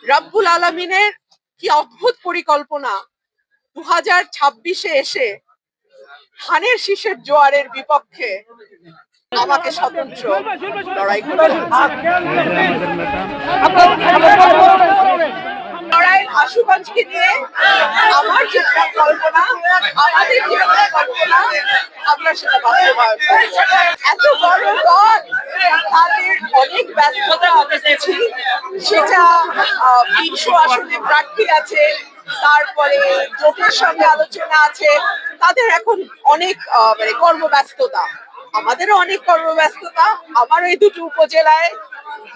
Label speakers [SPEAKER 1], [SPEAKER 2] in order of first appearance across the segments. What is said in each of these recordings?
[SPEAKER 1] রব্বুল আলমিনের কি অদ্ভুত পরিকল্পনা 2026-এ এসে ধানের শীষের জোয়ারের বিপক্ষে আমাকে স্বতন্ত্র লড়াই করতে লড়াইয়ের আশুগঞ্জকে নিয়ে আমার যে কল্পনা, আমাদের যে কল্পনা, আমরা সেটা বাস্তবায়ন করি। এত বড় দল, তাদের অনেক ব্যস্ততা আমি দেখছি। সেটা 300 আসনে প্রার্থী আছে, তারপরে জোটের সঙ্গে আলোচনা আছে, তাদের এখন অনেক মানে কর্মব্যস্ততা, আমাদেরও অনেক কর্মব্যস্ততা। আমার এই দুটো উপজেলায়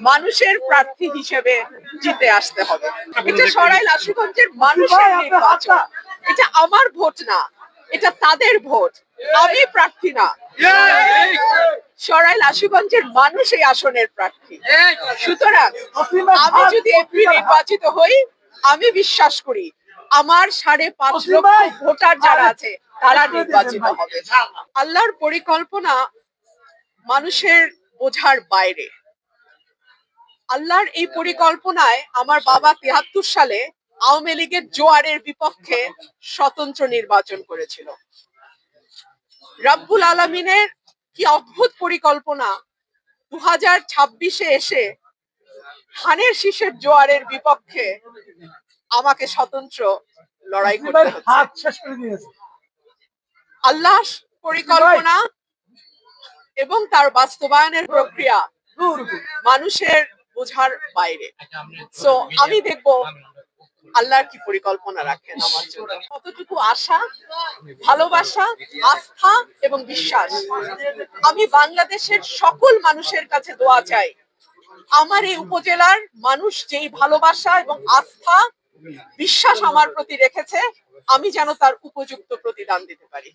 [SPEAKER 1] মানুষের প্রার্থী হিসেবে জিতে আসতে হবে। এটা সরাইল আশুগঞ্জের মানুষের নির্বাচন, এটা আমার ভোট না, এটা তাদের ভোট। আমি প্রার্থী না, সরাইল আশুগঞ্জের মানুষ এই আসনের প্রার্থী। সুতরাং আমি যদি এমপি নির্বাচিত হই, আমি বিশ্বাস করি আমার 5.5 লক্ষ ভোটার যারা আছে তারা নির্বাচিত হবে। আল্লাহর পরিকল্পনা মানুষের বোঝার বাইরে। আল্লাহর এই পরিকল্পনায় আমার বাবা 73 সালে আওয়ামী লীগের জোয়ারের বিপক্ষে স্বতন্ত্র নির্বাচন করেছিল। রব্বুল আলমিনের কি অদ্ভুত পরিকল্পনা 2026-এ এসে ধানের শীষের জোয়ারের বিপক্ষে আমাকে স্বতন্ত্র লড়াই করতে হচ্ছে। আল্লাহ পরিকল্পনা এবং তার বাস্তবায়নের প্রক্রিয়া মানুষের বোঝার বাইরে। সো আমি দেখবো আল্লাহর কি পরিকল্পনা রাখেন আমার জন্য। কতটুকু আশা, ভালোবাসা, আস্থা এবং বিশ্বাস। আমি বাংলাদেশের সকল মানুষের কাছে দোয়া চাই, আমার এই উপজেলার মানুষ যেই ভালোবাসা এবং আস্থা, বিশ্বাস আমার প্রতি রেখেছে, আমি যেন তার উপযুক্ত প্রতিদান দিতে পারি।